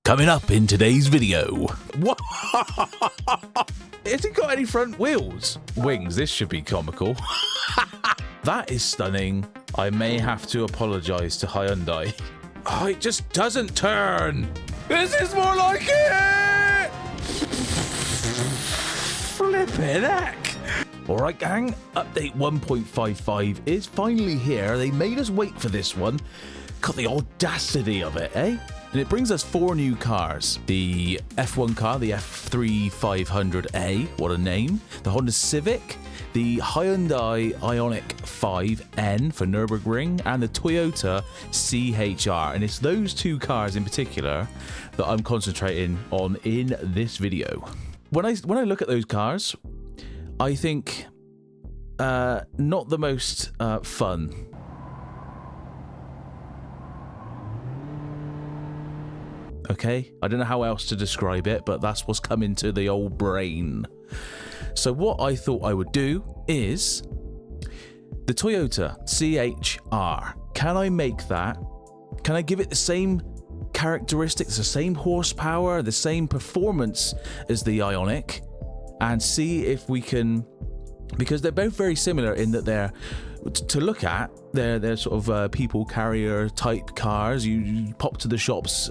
Coming up in today's video. What? Has it got any front wheels? Wings, this should be comical. That is stunning. I may have to apologize to Hyundai. Oh, it just doesn't turn. This is more like it. Flippin' heck. All right, gang. Update 1.55 is finally here. They made us wait for this one. Got the audacity of it, eh? And it brings us 4 new cars. The F1 car, the F3 500A, what a name. The Honda Civic, the Hyundai Ioniq 5N for Nürburgring, and the Toyota CHR. And it's those 2 cars in particular that I'm concentrating on in this video. When I look at those cars, I think not the most fun. Okay, I don't know how else to describe it, but that's what's come into the old brain. So what I thought I would do is the Toyota CHR. Can I make that? Can I give it the same characteristics, the same horsepower, the same performance as the Ioniq, and see if we can, because they're both very similar in that they're, to look at, they're sort of people carrier type cars. You pop to the shops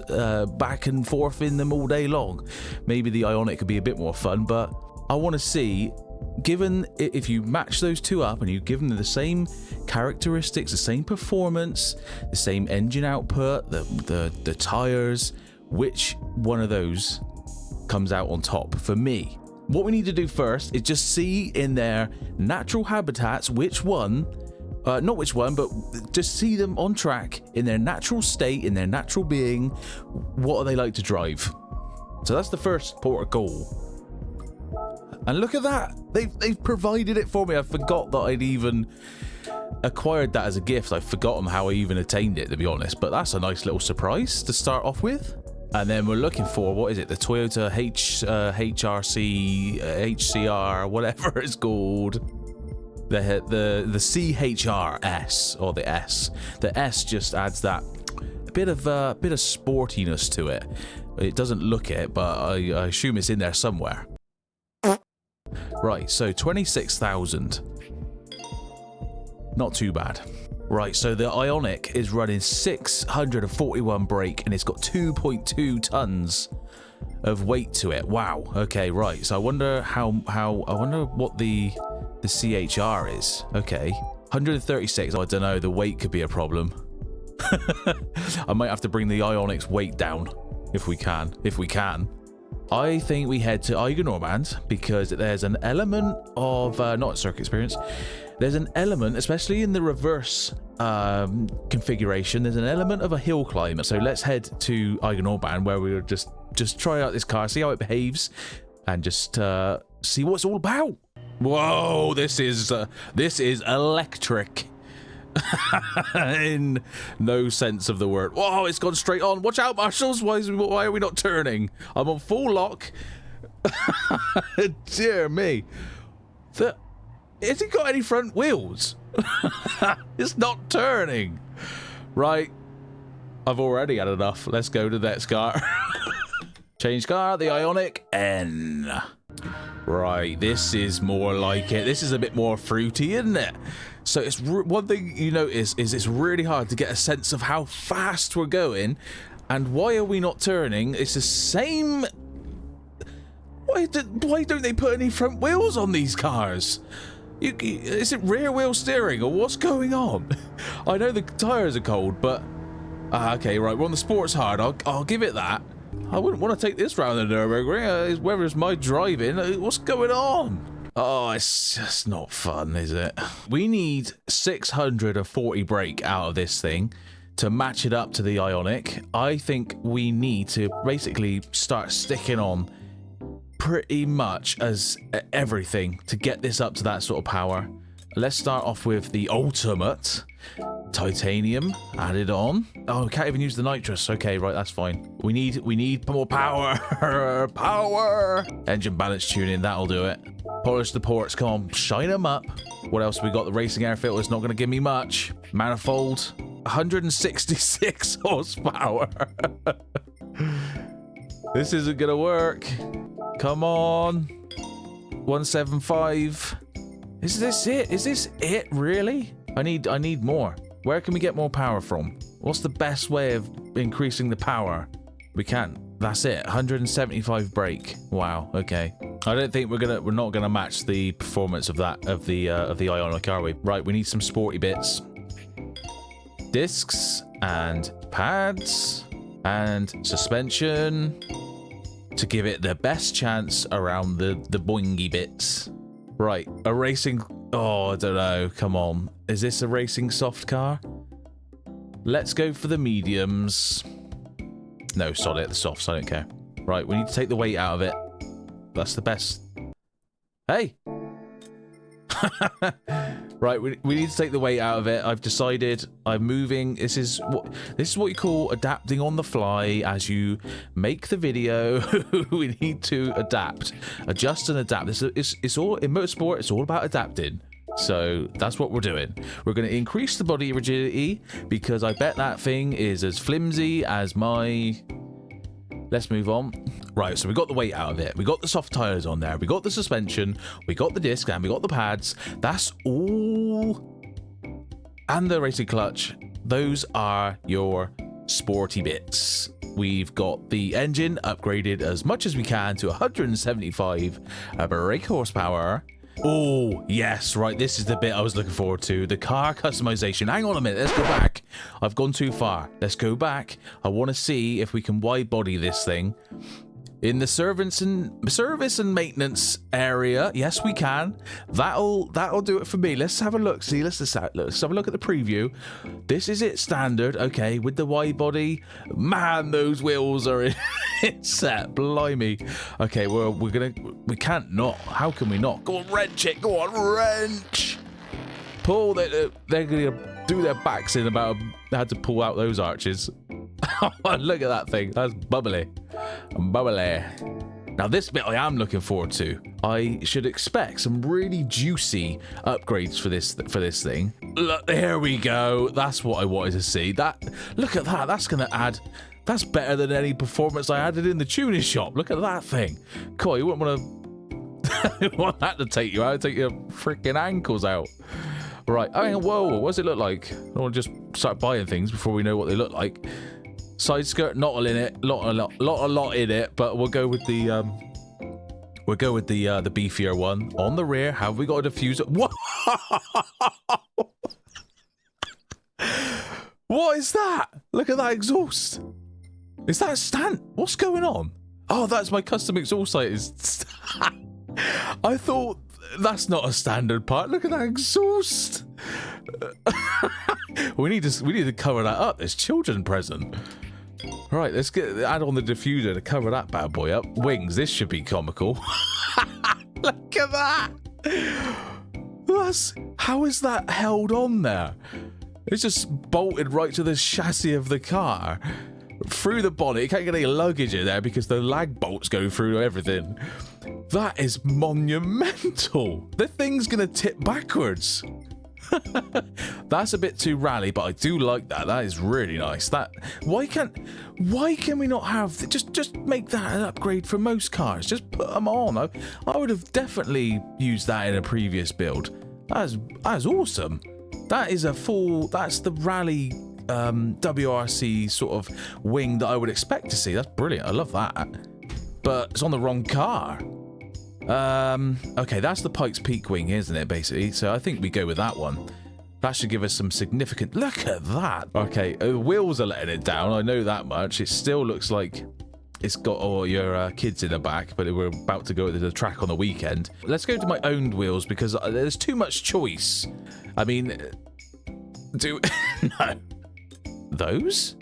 back and forth in them all day long. Maybe the Ioniq could be a bit more fun, but I want to see, given if you match those 2 up and you give them the same characteristics, the same performance, the same engine output, the tires, which one of those comes out on top for me. What we need to do first is just see in their natural habitats which one, not which one, but just see them on track in their natural state, in their natural being. What are they like to drive? So that's the first port of call. And look at that. They've provided it for me. I forgot that I'd even acquired that as a gift. I've forgotten how I even attained it, to be honest. But that's a nice little surprise to start off with. And then we're looking for, what is it? The Toyota HCR, whatever it's called. The CHRS, or the S. The S just adds that bit of sportiness to it. It doesn't look it, but I assume it's in there somewhere. Right, so 26,000. Not too bad. Right, so the Ioniq is running 641 brake, and it's got 2.2 tons of weight to it. Wow. Okay, right. So I wonder I wonder what the CHR is. Okay, 136. I don't know. The weight could be a problem. I might have to bring the Ioniq's weight down if we can. I think we head to Eigenormand because there's an element of not circuit experience. There's an element, especially in the reverse configuration, there's an element of a hill climb. So let's head to Eigenormand, where we'll just try out this car, see how it behaves, and just see what it's all about. Whoa, this is electric. In no sense of the word. Whoa, it's gone straight on. Watch out, marshals. Why are we not turning? I'm on full lock. Dear me. Has it got any front wheels? It's not turning. Right. I've already had enough. Let's go to the next car. Change car, the Ioniq N. Right, this is more like it. This is a bit more fruity, isn't it? So it's one thing you notice is it's really hard to get a sense of how fast we're going, and why are we not turning? It's the same. Why don't they put any front wheels on these cars? Is it rear wheel steering or what's going on? I know the tires are cold, but okay, right. We're on the sports hard. I'll give it that. I wouldn't want to take this round the Nürburgring. Whether it's my driving, what's going on? Oh, it's just not fun, is it? We need 640 brake out of this thing to match it up to the Ioniq. I think we need to basically start sticking on pretty much as everything to get this up to that sort of power. Let's start off with the ultimate titanium added on. Oh, we can't even use the nitrous. Okay, right, that's fine. We need more power. Power. Engine balance tuning, that'll do it. Polish the ports, come on, shine them up. What else we got? The racing air filter is not going to give me much. Manifold, 166 horsepower. This isn't gonna work. Come on. 175. Is this it? Is this it, really? I need more. Where can we get more power from? What's the best way of increasing the power? We can't. That's it. 175 brake. Wow. Okay. I don't think we're not gonna match the performance of the Ionic, are we? Right. We need some sporty bits. Discs and pads and suspension to give it the best chance around the boingy bits. Right. A racing. Oh, I don't know. Come on. Is this a racing soft car? Let's go for the mediums. No, sod it, the softs, I don't care. Right, we need to take the weight out of it. That's the best. Hey! Right, we need to take the weight out of it. I've decided I'm moving. This is what you call adapting on the fly as you make the video. We need to adapt. Adjust and adapt. It's all in motorsport, it's all about adapting. So that's what we're doing. We're going to increase the body rigidity because I bet that thing is as flimsy as my... Let's move on. Right, so we got the weight out of it. We got the soft tires on there. We got the suspension. We got the disc and we got the pads. That's all. And the racing clutch. Those are your sporty bits. We've got the engine upgraded as much as we can to 175 brake horsepower. Oh, yes, right, this is the bit I was looking forward to. The car customization. Hang on a minute, let's go back. I've gone too far. Let's go back. I want to see if we can wide body this thing. In the service and maintenance area, yes, we can. That'll do it for me. Let's have a look. See, let's have a look at the preview. This is it standard. Okay, with the wide body. Man, those wheels are in set. Blimey. Okay, we can't not. How can we not? Go on, wrench it. Go on, wrench. Pull. They're gonna do their backs in about how to pull out those arches. Look at that thing. That's bubbly. Bubbly. Now this bit I am looking forward to. I should expect some really juicy upgrades for this thing. Look, there we go. That's what I wanted to see. Look at that. That's gonna add. That's better than any performance I added in the tuning shop. Look at that thing. Cool. You wouldn't want that to take you out. Take your freaking ankles out. Right. I mean, whoa. What does it look like? I don't want to just start buying things before we know what they look like. Side skirt, not all in it, a lot in it, but we'll go with the beefier one. On the rear, have we got a diffuser? What? What is that? Look at that exhaust. Is that a stand? What's going on? Oh, that's my custom exhaust light. I thought that's not a standard part. Look at that exhaust. we need to cover that up. There's children present. Right, let's add on the diffuser to cover that bad boy up. Wings, this should be comical. Look at that. How is that held on there? It's just bolted right to the chassis of the car. Through the bonnet. You can't get any luggage in there because the lag bolts go through everything. That is monumental. The thing's gonna tip backwards. That's a bit too rally, but I do like that. That is really nice. Why can we not have just make that an upgrade for most cars? Just put them on. I would have definitely used that in a previous build. That's awesome. That is that's the rally WRC sort of wing that I would expect to see. That's brilliant. I love that. But it's on the wrong car. Okay, that's the Pikes Peak wing, isn't it, basically? So I think we go with that one. That should give us some significant... Look at that! Okay, the wheels are letting it down, I know that much. It still looks like it's got all your kids in the back, but we're about to go to the track on the weekend. Let's go to my owned wheels, because there's too much choice. I mean... No. Those?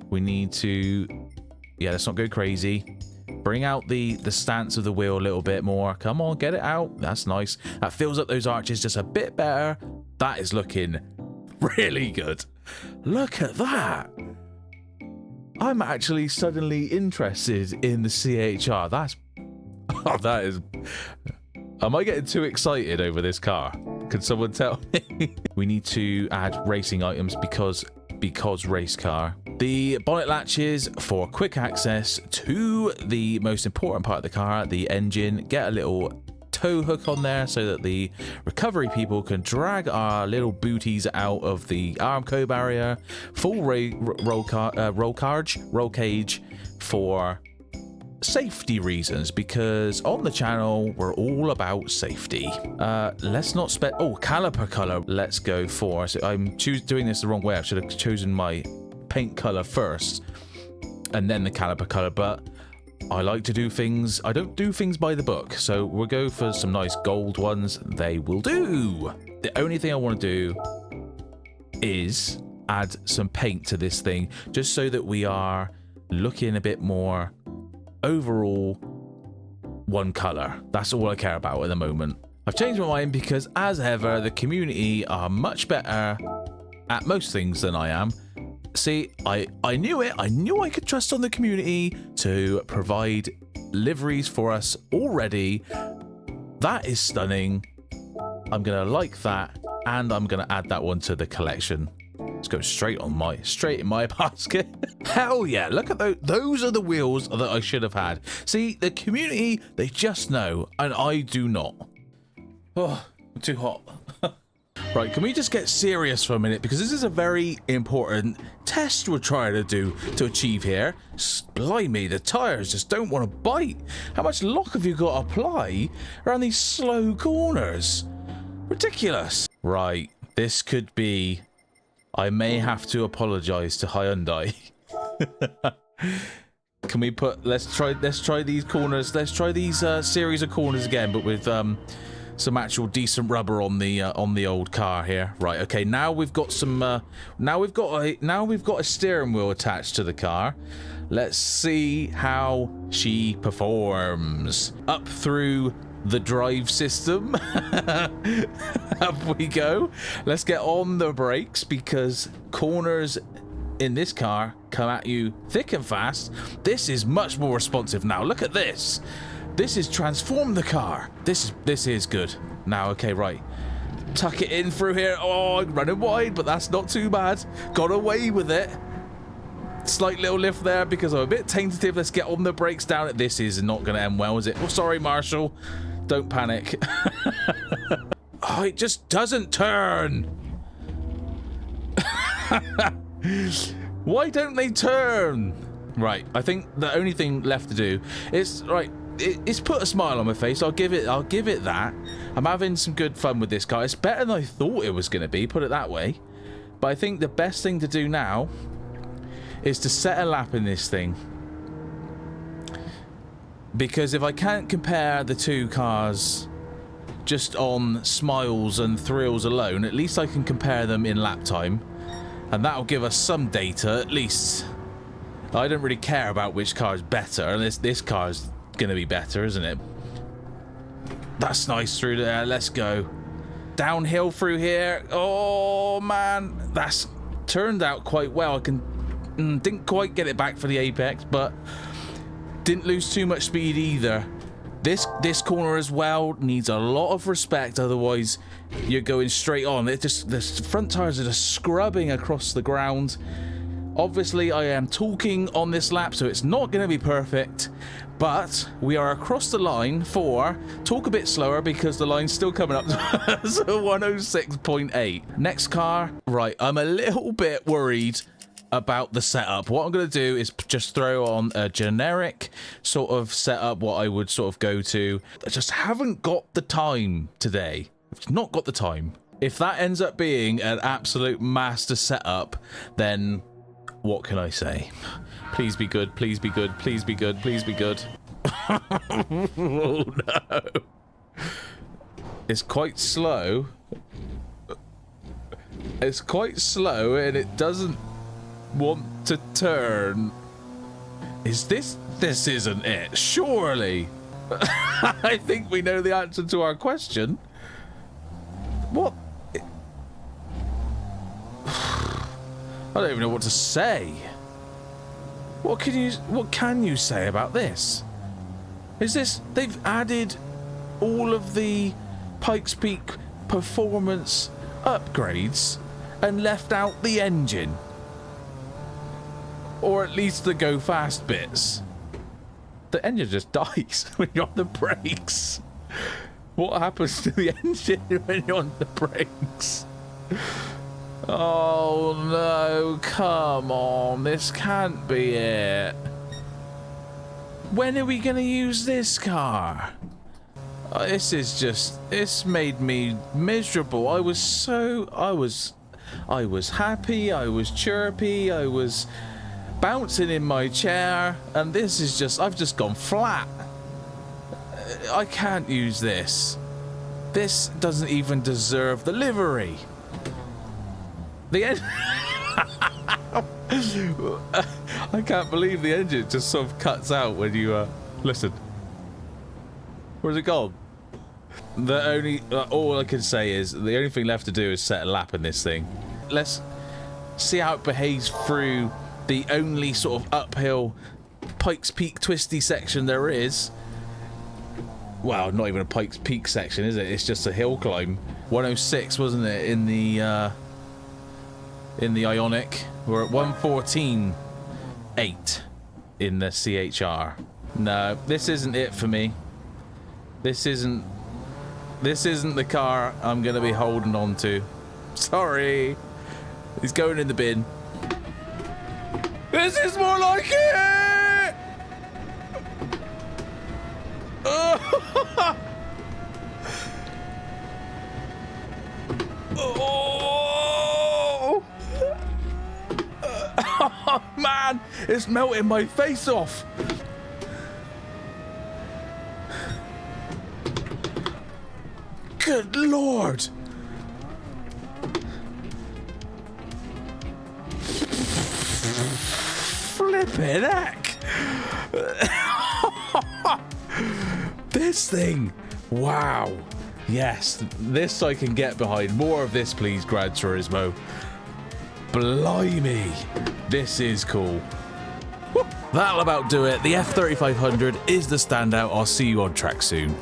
We need to... Yeah, let's not go crazy. Bring out the stance of the wheel a little bit more. Come on, get it out. That's nice. That fills up those arches just a bit better. That is looking really good. Look at that. I'm actually suddenly interested in the CHR. That is... Am I getting too excited over this car? Can someone tell me? We need to add racing items because race car. The bonnet latches for quick access to the most important part of the car, the engine. Get a little tow hook on there so that the recovery people can drag our little booties out of the Armco barrier. Full roll cage for safety reasons, because on the channel we're all about safety. Let's not spend caliper color. Let's go for, so I'm doing this the wrong way. I should have chosen my paint color first and then the caliper color, but I like to do things, I don't do things by the book, so we'll go for some nice gold ones. They will do. The only thing I want to do is add some paint to this thing, just so that we are looking a bit more overall one color. That's all I care about at the moment. I've changed my mind because, as ever, the community are much better at most things than I am. See, I knew it. I knew I could trust on the community to provide liveries for us already. That is stunning. I'm gonna like that, and I'm gonna add that one to the collection. Let's go straight in my basket. Hell yeah, look at those. Those are the wheels that I should have had. See, the community, they just know, and I do not. Oh, too hot. Right, can we just get serious for a minute? Because this is a very important test we're trying to do to achieve here. Blimey, the tires just don't want to bite. How much lock have you got to apply around these slow corners? Ridiculous. Right, this could be... I may have to apologize to Hyundai. Can we put... Let's try these corners. Let's try these series of corners again, but with... some actual decent rubber on the old car here. Right, okay, now we've got some now we've got a steering wheel attached to the car. Let's see how she performs. Up through the drive system. Up we go. Let's get on the brakes, because corners in this car come at you thick and fast. This is much more responsive now. Look at this. This has transformed the car. This is good. Now, okay, right. Tuck it in through here. Oh, I'm running wide, but that's not too bad. Got away with it. Slight little lift there because I'm a bit tentative. Let's get on the brakes down. This is not going to end well, is it? Oh, sorry, Marshall. Don't panic. Oh, it just doesn't turn. Why don't they turn? Right, I think the only thing left to do is... Right. It's put a smile on my face. I'll give it that. I'm having some good fun with this car. It's better than I thought it was going to be, put it that way. But I think the best thing to do now is to set a lap in this thing. Because if I can't compare the two cars just on smiles and thrills alone, at least I can compare them in lap time. And that'll give us some data, at least. I don't really care about which car is better, and this car's gonna be better, isn't it? That's nice through there. Let's go downhill through here. Oh man, that's turned out quite well. I didn't quite get it back for the apex, but didn't lose too much speed either. This corner as well needs a lot of respect, otherwise you're going straight on. It just, the front tires are just scrubbing across the ground. Obviously, I am talking on this lap, so it's not going to be perfect, but we are across the line for, talk a bit slower because the line's still coming up to 106.8. Next car, right, I'm a little bit worried about the setup. What I'm going to do is just throw on a generic sort of setup, what I would sort of go to. I just haven't got the time today. I've not got the time. If that ends up being an absolute master setup, then... what can I say? Please be good, please be good, please be good, please be good. Oh no. It's quite slow. It's quite slow and it doesn't want to turn. Is this... this isn't it, surely. I think we know the answer to our question. What? I don't even know what to say. What can you say about this? Is this... they've added all of the Pikes Peak performance upgrades and left out the engine. Or at least the go fast bits. The engine just dies when you're on the brakes. What happens to the engine when you're on the brakes? Oh no, come on, this can't be it. When are we gonna use this car? This is just, it's made me miserable. I was happy, I was chirpy, I was bouncing in my chair, and this is just, I've just gone flat. I can't use this. This doesn't even deserve the livery. The end. I can't believe the engine just sort of cuts out when you listen. Where's it gone? The only all I can say is the only thing left to do is set a lap in this thing. Let's see how it behaves through the only sort of uphill Pikes Peak twisty section there is. Well, not even a Pikes Peak section, is it? It's just a hill climb. 106, wasn't it, in the Ionic? We're at 114.8 in the CHR. No, this isn't it for me. This isn't the car I'm gonna be holding on to. Sorry. He's going in the bin. This is more like it! Oh! Oh man, it's melting my face off. Good Lord. Flippin' heck. This thing. Wow. Yes, this I can get behind. More of this, please, Gran Turismo. Blimey. This is cool. That'll about do it. The F3500 is the standout. I'll see you on track soon.